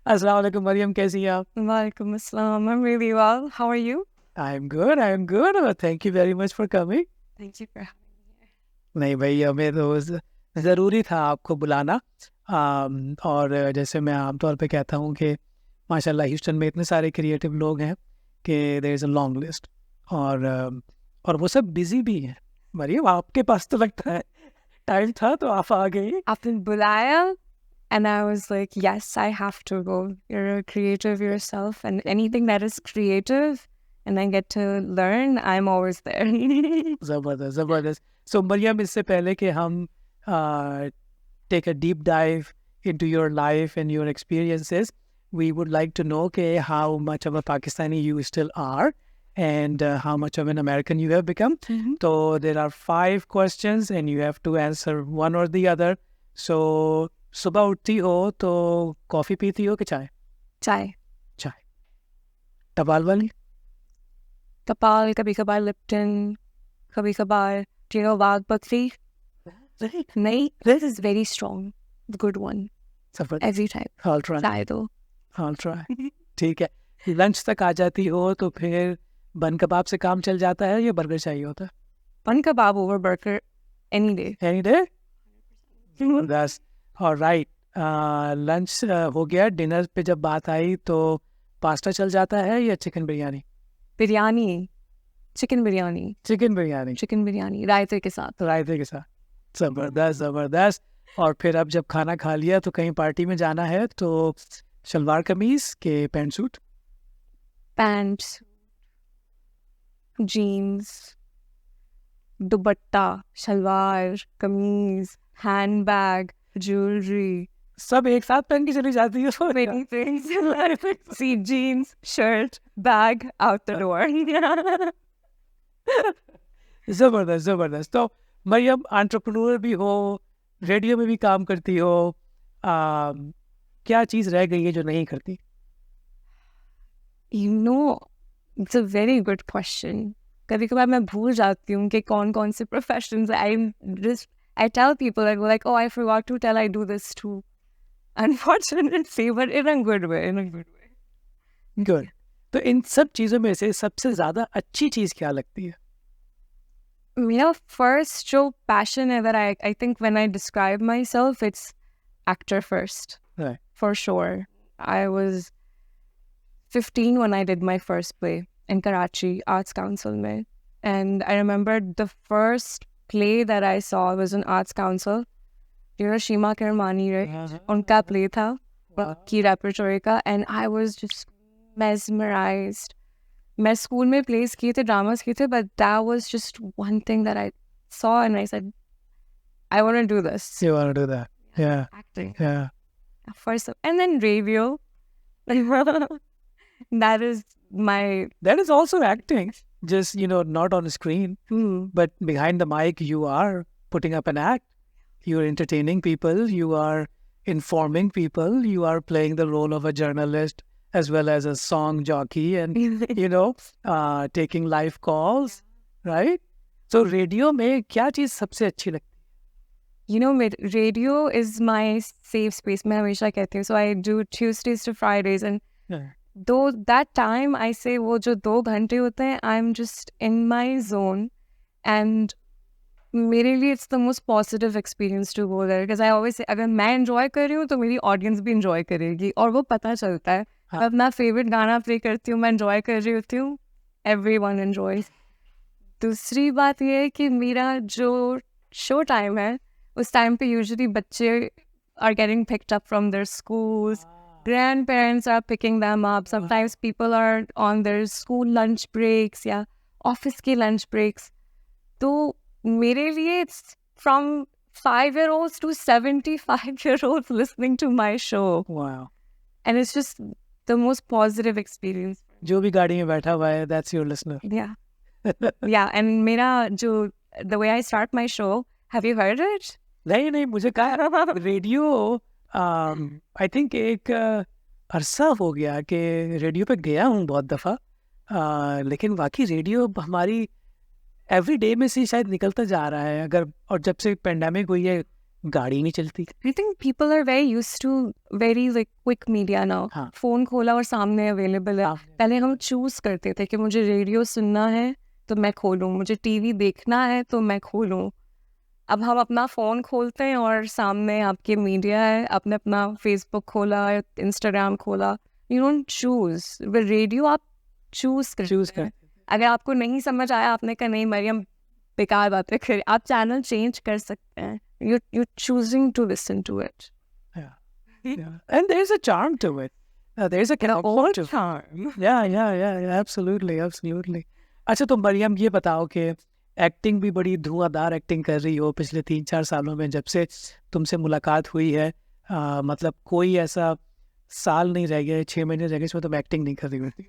अस्सलाम वालेकुम मरियम, कैसी हैं आप? Walaikum assalam. I'm really well. How are you? I am good, I am good. Thank you very much for coming. Thank you for having me here. नहीं भाई, हमें तो ज़रूरी था आपको बुलाना। और जैसे मैं आमतौर पे कहता हूँ कि माशाल्लाह ह्यूस्टन में इतने सारे क्रिएटिव लोग हैं कि there is a long list. और वो सब बिजी भी हैं। मरियम, आपके पास तो लगता है टाइम था तो आप आ गई। After Bulaya, and I was like, yes, I have to go. You're a creative yourself, and anything that is creative and I get to learn, I'm always there. ज़बरदस्त ज़बरदस्त। सो मरियम, इससे पहले कि हम take a deep dive into your life and your experiences, we would like to know how much of a Pakistani you still are and how much of an American you have become. So there are 5 questions and you have to answer one or the other. So सुबह उठती हो तो coffee पीती हो कि चाय? Chai. चाय। टपाल वाली? Tapal, kabhi kabar Lipton, kabhi kabar, do you know Wagh Bakri? Nahi, this is very strong. The good one. ज़बरदस्त। Every time. I'll try. Chai though. I'll try. ठीक है। लंच तक आ जाती हो तो फिर बन कबाब से काम चल जाता है या बर्गर चाहिए होता है? Bun kebab over burger any day. Any day? That's all right. Lunch हो गया। डिनर पे जब बात आई तो पास्ता चल जाता है या chicken biryani? Biryani. Chicken biryani. Chicken biryani Chicken biryani. रायते के साथ. रायते के साथ। ज़बरदस्त ज़बरदस्त। और फिर अब जब खाना खा लिया तो कहीं पार्टी में जाना है तो शलवार कमीज के pant suit? Pants. Jeans. Dupatta. Shalwar. Kameez. Handbag. Jewelry. सब एक साथ पहन के चली जाती है? Many things. See, jeans, shirt, bag, out the door. ज़बरदस्त ज़बरदस्त। तो मरियम, एंटरप्रेन्योर भी हो, रेडियो में भी काम करती हो, क्या चीज़ रह गई है जो नहीं करती? You know, it's a very good question. कभी कभार मैं भूल जाती हूँ कि कौन कौन से professions I tell people, I go like, oh, I forgot to tell I do this too. Unfortunately, but in a good way, in a good way. Good. तो इन सब चीज़ों में से सबसे ज़्यादा अच्छी चीज़ क्या लगती है? मेरा first जो passion है that I think when I describe myself, it's actor first, Right. for sure. I was 15 when I did my first play in Karachi Arts Council में. And I remember the first play that I saw was in Arts Council. You know, Shima Kirmani, right? उनका play था, की repertory का, and I was just mesmerized. मैं school में plays किए थे, dramas किए थे, but that was just one thing that I saw and I said, I want to do this. You want to do that? Yeah. Acting. Yeah. First, and then radio. That is my... That is also acting. Just, not on the screen, but behind the mic, you are putting up an act. You're entertaining people. You are informing people. You are playing the role of a journalist as well as a song jockey and, taking live calls, right? So, radio में क्या चीज़ सबसे अच्छी लगती You know, radio is my safe space. मैं हमेशा कहती हूँ. So I do Tuesdays to Fridays, and है? though that time I say वो जो 2 घंटे होते हैं, I'm just in my zone, and मेरे लिए it's the most positive experience to go there because I always say अगर मैं enjoy कर रही हूँ तो मेरी audience भी enjoy करेगी और वो पता चलता है. मैं अपना favorite गाना play करती हूँ, मैं enjoy कर रही होती हूँ, everyone enjoys. दूसरी बात ये है कि मेरा जो show time है, उस time पे usually बच्चे are getting picked up from their schools. Grandparents are picking them up. Sometimes people are on their school lunch breaks या office के lunch breaks. तो मेरे लिए it's from 5-year-olds to 75-year-olds listening to my show. Wow. And it's just the most positive experience. जो भी गाड़ी में बैठा हुआ है, that's your listener. Yeah. Yeah, and मेरा जो the way I start my show, have you heard it? नहीं मुझे कहा रेडियो आई थिंक एक अरसा हो गया कि रेडियो पे गया हूँ बहुत दफ़ा, लेकिन वाकई रेडियो हमारी एवरी डे में से शायद निकलता जा रहा है। अगर और जब से पेंडेमिक हुई है गाड़ी नहीं चलती। I think people are very used to very like quick media now. हाँ। फोन खोला और सामने अवेलेबल है। पहले हम चूज करते थे कि मुझे रेडियो सुनना है तो मैं खोलूँ, मुझे टीवी देखना है तो मैं खोलूँ। अब हम अपना फ़ोन खोलते हैं और सामने आपके मीडिया है, आपने अपना फेसबुक खोला, इंस्टाग्राम खोला, you don't choose. With radio आप चूज़ करते हैं। अगर आपको नहीं समझ आया, आपने कहा नहीं मरियम बेकार बातें कर, आप चैनल चेंज कर सकते हैं। You're choosing to listen to it. Yeah. And there's a charm to it. There's a connection to it. Charm. Yeah, absolutely. अच्छा, तो मरियम ये बताओ कि एक्टिंग भी बड़ी धुआंधार एक्टिंग कर रही हो पिछले 3-4 सालों में, जब से तुमसे मुलाकात हुई है। मतलब कोई ऐसा साल नहीं रह गया, 6 महीने रह गए इसमें तुम एक्टिंग नहीं कर रही होती।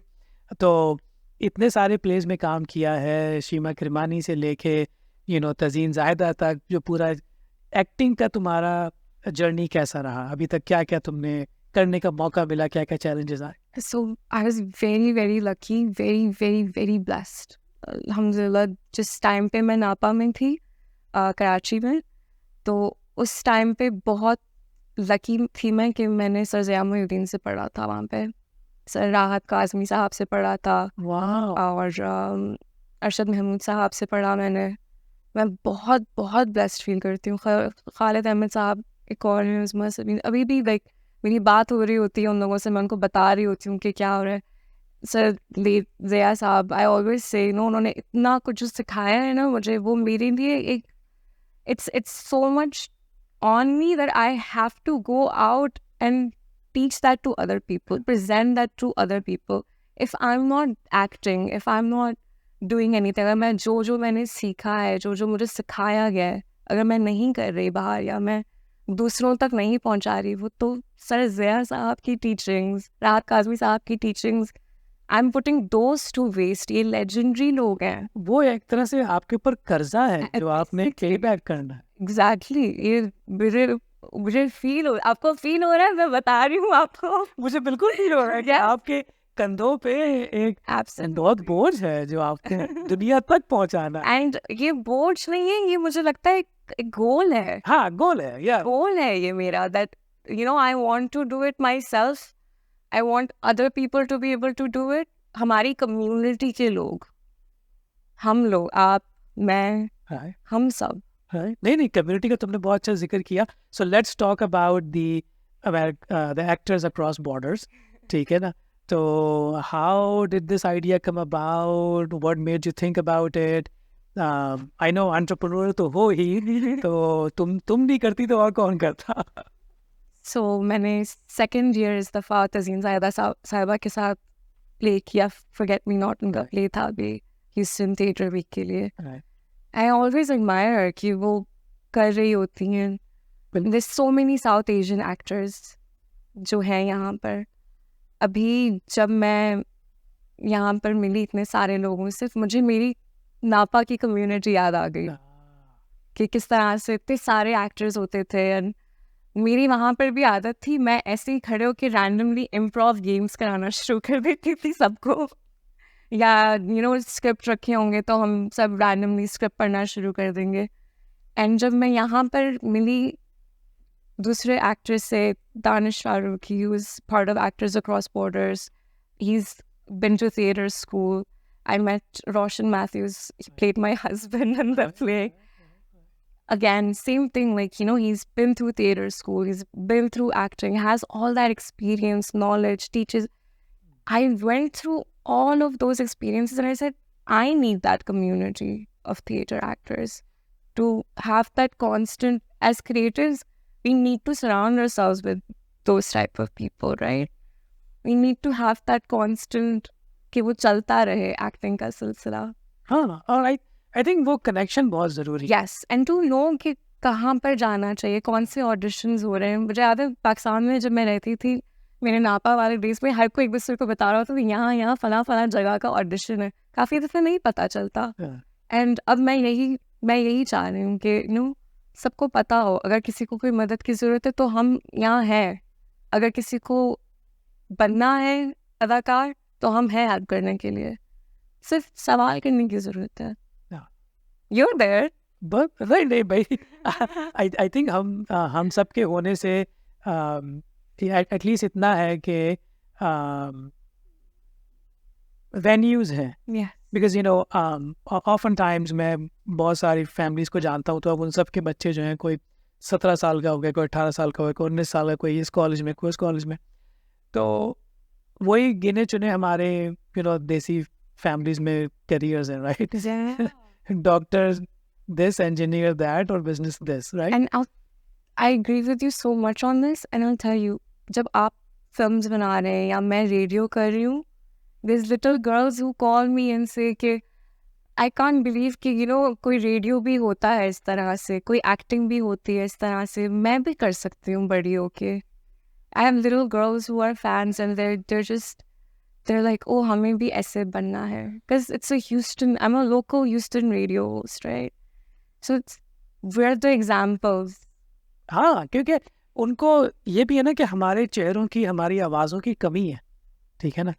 तो इतने सारे प्लेस में काम किया है, शीमा किरमानी से लेके तज़ीन ज़ाहिदा तक, जो पूरा एक्टिंग का तुम्हारा जर्नी कैसा रहा अभी तक? क्या क्या तुमने करने का मौका मिला, क्या क्या चैलेंजेस आए? So I was very lucky, very blessed. अल्हम्दुलिल्लाह, जिस टाइम पे मैं नापा में थी कराची में, तो उस टाइम पे बहुत लकी थी मैं कि मैंने सर ज़िया-उल-दीन से पढ़ा था वहाँ पे। सर राहत काज़मी साहब से पढ़ा था। और अरशद महमूद साहब से पढ़ा मैंने। मैं बहुत ब्लेस्ड फील करती हूँ। खालिद अहमद साहब एक और हैं, उस्मा सबीन, अभी भी लाइक मेरी बात हो रही होती है उन लोगों से, मैं उनको बता रही होती हूँ कि क्या हो रहा है। सर ज़िया साहब, आई ऑलवेज से उन्होंने इतना कुछ सिखाया है ना मुझे, वो मेरे लिए एक it's so much on me that I have to go out and teach that to other people, present that to other people. If I'm not acting, if I'm not doing anything, अगर मैं जो मैंने सीखा है, जो मुझे सिखाया गया है, अगर मैं नहीं कर रही बाहर या मैं दूसरों तक नहीं पहुंचा रही, वो तो सर ज़िया साहब की टीचिंग्स, राहत काज़मी साहब की teachings, I am putting those to waste. ये लेजेंडरी लोग हैं। वो एक तरह से आपके ऊपर कर्जा है जो आपने पे बैक करना है। एग्जैक्टली। ये मुझे फील हो, आपको फील हो रहा है? मैं बता रही हूँ आपको, मुझे बिल्कुल फील हो रहा है कि आपके कंधों पे एक बहुत बोझ है जो आपके दुनिया तक पहुंचाना है। एंड ये बोझ नहीं है, ये मुझे लगता है एक गोल है। हाँ, गोल है, या गोल है ये मेरा, that I want to do it myself, I want other people to be able to do it. हमारी कम्युनिटी के लोग, हम लोग, आप, मैं, हम सब। नहीं, कम्युनिटी का तुमने बहुत अच्छा जिक्र किया। So let's talk about the actors across borders, ठीक है ना? तो how did this idea come about, what made you think about it? I know entrepreneur तो हो ही, तो तुम नहीं करती तो और कौन करता? सो मैंने सेकेंड ईयर इस दफ़ा तज़ीन ज़ाहिदा साहिबा के साथ प्ले किया। फॉरगेट मी नॉट उनका प्ले था अभी ह्यूस्टन थिएटर वीक के लिए। आई ऑलवेज एडमायर कि वो कर रही होती हैं। There so many South Asian actors जो हैं यहाँ पर। अभी जब मैं यहाँ पर मिली इतने सारे लोगों से, मुझे मेरी नापा की कम्युनिटी याद आ गई कि किस तरह से इतने सारे एक्टर्स होते थे। एंड मेरी वहाँ पर भी आदत थी, मैं ऐसे ही खड़े होकर रैंडमली इम्प्रोव गेम्स कराना शुरू कर देती थी सबको। या स्क्रिप्ट रखे होंगे तो हम सब रैंडमली स्क्रिप्ट पढ़ना शुरू कर देंगे। एंड जब मैं यहाँ पर मिली दूसरे एक्टर से, Danish Farooqui, he was part of actors across borders, he is been to theatre school. I met Roshan Matthews, he played my husband in the play. Again, same thing, like, he's been through theater school, he's been through acting, has all that experience, knowledge, teaches. I went through all of those experiences and I said, I need that community of theater actors to have that constant. As creators, we need to surround ourselves with those type of people, right? We need to have that constant कि वो चलता रहे acting का सिलसिला। हाँ, और I think वो connection बहुत ज़रूरी है। यस, एंड टू नो कि कहाँ पर जाना चाहिए, कौन से ऑडिशंस हो रहे हैं। मुझे याद है पाकिस्तान में जब मैं रहती थी, मेरे नापा वाले डेज में हर कोई एक दूसरे को बता रहा होता था यहाँ फला जगह का ऑडिशन है। काफ़ी दफ़े नहीं पता चलता। एंड अब मैं यही चाह रही हूँ कि सबको पता हो, अगर किसी को कोई मदद की ज़रूरत है तो हम यहाँ हैं। अगर किसी को बनना है अदाकार तो हम हैं हेल्प करने के लिए, सिर्फ सवाल करने की ज़रूरत है। You're there. बस नहीं नहीं भाई आई थिंक हम सब के होने से एटलीस्ट इतना है कि वेन्यूज हैं Yeah. Because you know often times मैं बहुत सारी फैमिलीज को जानता हूँ तो अब उन सब के बच्चे जो हैं कोई 17 साल का हो गया, कोई 18 साल का हो गया, कोई 19 साल का, कोई इस कॉलेज में, कोई उस कॉलेज में, तो वही गिने चुने हमारे देसी फैमिलीज में करियर्स हैं, right? Yeah. Doctor this, engineer that, और business this, right? And I agree with you so much on this, and I'll tell you, जब आप films बना रहे हैं या मैं रेडियो कर रही हूँ, there's little girls who call me and say कि I can't believe कि कोई रेडियो भी होता है इस तरह से, कोई एक्टिंग भी होती है इस तरह से, मैं भी कर सकती हूँ बड़ी होके. I have little girls who are fans and they're like, oh, हमें भी ऐसे बनना है, because I'm a local Houston radio host, right? So we're the examples. हाँ, क्योंकि उनको ये भी है ना कि हमारे चेहरों की, हमारी आवाज़ों की कमी है, ठीक है ना?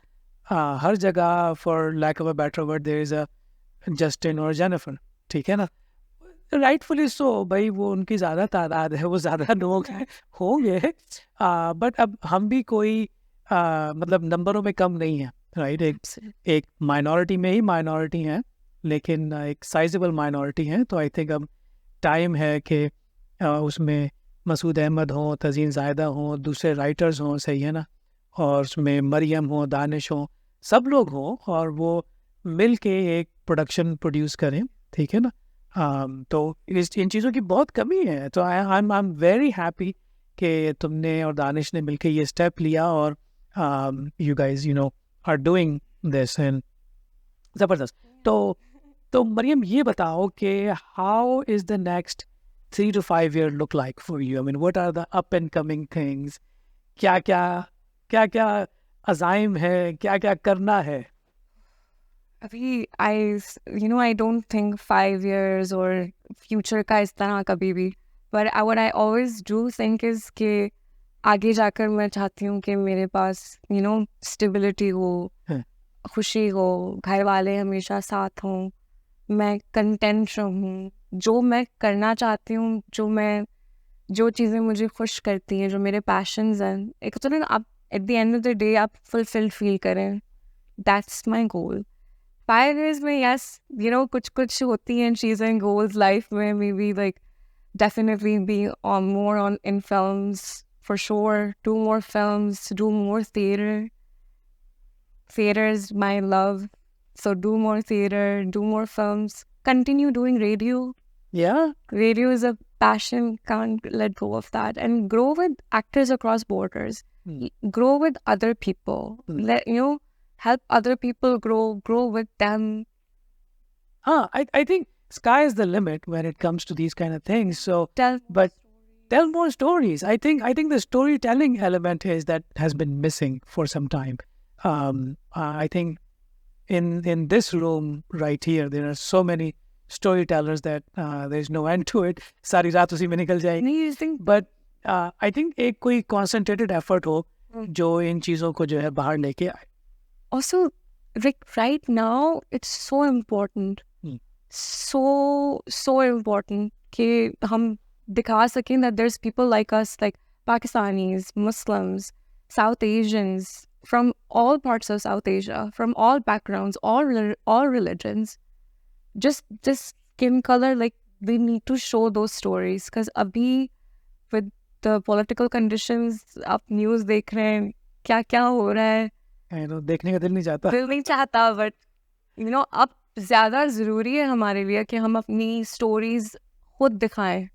हर जगह for lack of a better word there is a Justin और जेनिफर, ठीक है ना? राइटफुली सो भाई, वो उनकी ज़्यादा तादाद है, वो ज़्यादा लोग होंगे, बट अब हम भी कोई मतलब नंबरों में कम नहीं है, राइट? एक माइनॉरिटी में ही माइनॉरिटी है, लेकिन एक साइजेबल माइनॉरिटी है. तो आई थिंक अब टाइम है कि उसमें मसूद अहमद हों, तज़ीन ज़ायदा हों, दूसरे राइटर्स हों, सही है ना, और उसमें मरियम हो, दानिश हो, सब लोग हों, और वो मिल के एक प्रोडक्शन प्रोड्यूस करें, ठीक है ना? तो इन चीज़ों की बहुत कमी है. तो आई एम वेरी हैप्पी कि तुमने और दानिश ने मिलके ये स्टेप लिया, और you guys are doing this, and ज़बरदस्त. तो मरियम, ये बताओ कि how is the next 3 to 5 year look like for you? I mean, what are the up and coming things? क्या क्या अज़ाइम है, क्या क्या करना है? अभी I don't think 5 years or future का इस तरह कभी भी, but what I always do think is कि आगे जाकर मैं चाहती हूँ कि मेरे पास stability हो, खुशी हो, घर वाले हमेशा साथ हों, मैं कंटेंट रहूँ, जो मैं करना चाहती हूँ, जो चीज़ें मुझे खुश करती हैं, जो मेरे पैशंस हैं, एक तो ना आप at the end of the day आप फुलफिल फील करें. That's my goal. 5 years में यस कुछ होती हैं चीज़ें, गोल्स लाइफ में, may be like definitely be more on in films for sure, do more films, do more theater. Theater is my love, so do more theater, do more films, continue doing radio. Yeah? Radio is a passion, can't let go of that, and grow with actors across borders. Grow with other people. Help other people grow with them. I think sky is the limit when it comes to these kind of things. So, Tell more stories. I think the storytelling element is that has been missing for some time. I think in this room right here, there are so many storytellers that there's no end to it. सारी रात उसी में निकल जाएगी. But I think एक कोई concentrated effort हो जो इन चीज़ों को जो है बाहर लेके आए. Also, like right now, it's so important. So important कि हम दिखा सकें that there's people like us, like Pakistanis, Muslims, South Asians, from all parts of South Asia, from all backgrounds, all religions, just skin color, like we need to show those stories, because abhi with the political conditions, आप news देख रहे हैं, क्या हो रहा है, देखने का दिल नहीं चाहता, but अब ज़्यादा ज़रूरी है हमारे लिए कि हम अपनी stories खुद दिखाएं,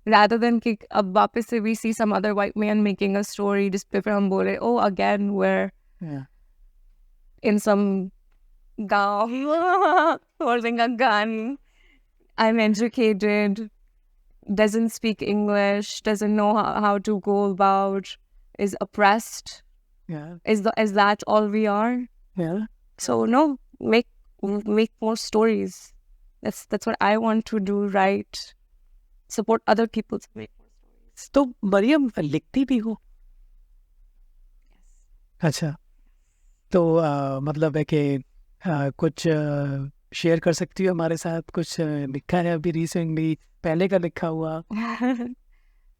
rather than कि अब वापस से we see some other white man making a story जिस पे फिर हम बोले, oh again we're in some गाँव holding a gun, I'm educated, doesn't speak English, doesn't know how to go about, is oppressed. Yeah. Is that all we are? Yeah. So no, make more stories. That's what I want to do, right? Support other people to make more stories. तो मरियम लिखती भी हो? अच्छा, तो मतलब है कि कुछ शेयर कर सकती हो हमारे साथ? कुछ लिखा है अभी रिसेंटली, पहले का लिखा हुआ?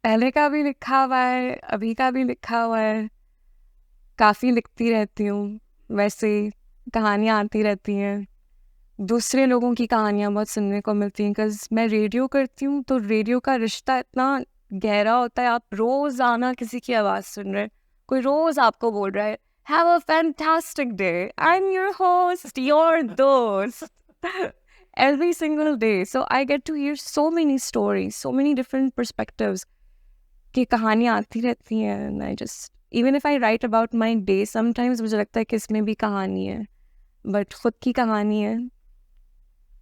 पहले का भी लिखा हुआ है, अभी का भी लिखा हुआ है। काफ़ी लिखती रहती हूँ, वैसे कहानियाँ आती रहती हैं। दूसरे लोगों की कहानियाँ बहुत सुनने को मिलती हैं, बिकॉज़ मैं रेडियो करती हूँ, तो रेडियो का रिश्ता इतना गहरा होता है। आप रोज़ाना किसी की आवाज़ सुन रहे हैं, कोई रोज़ आपको बोल रहा है, have a fantastic day, I am your host, your दोस्त, every single day. So I get to hear so many stories, so many different perspectives कि कहानियाँ आती रहती हैं। and I just, even if I write about my day, sometimes मुझे लगता है कि इसमें भी कहानी है, but खुद की कहानी है,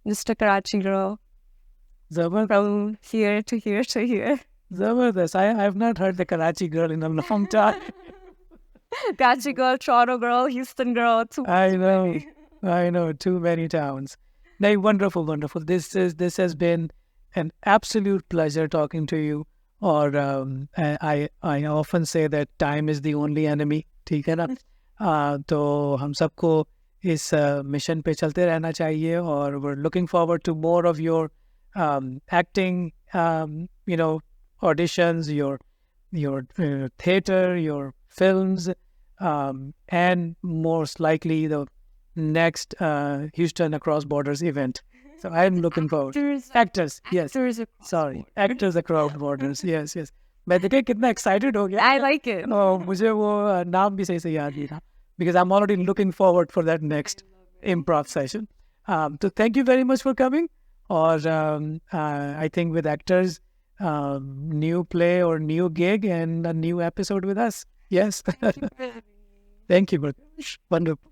just a Karachi girl जबरदस्त, from here to here to here. जबरदस्त. I have not heard the Karachi girl in a long time. Karachi girl, Toronto girl, Houston girl, too I know, many. I know, too many towns. No, wonderful, wonderful. This has been an absolute pleasure talking to you. Or I often say that time is the only enemy. ठीक है ना? तो हम सबको इस mission पे चलते रहना चाहिए, और we're looking forward to more of your acting, auditions, your theater, your films, and most likely the next Houston Across Borders event. So I'm looking forward. Actors, yes. Sorry, actors across borders. Yes, yes. मैं देखे कितना excited हो गया. I like it. मुझे वो नाम भी सही से याद नहीं था, because I'm already looking forward for that next improv session. So thank you very much for coming. Or I think with actors, new play or new gig and a new episode with us. Yes. Thank you. Wonderful.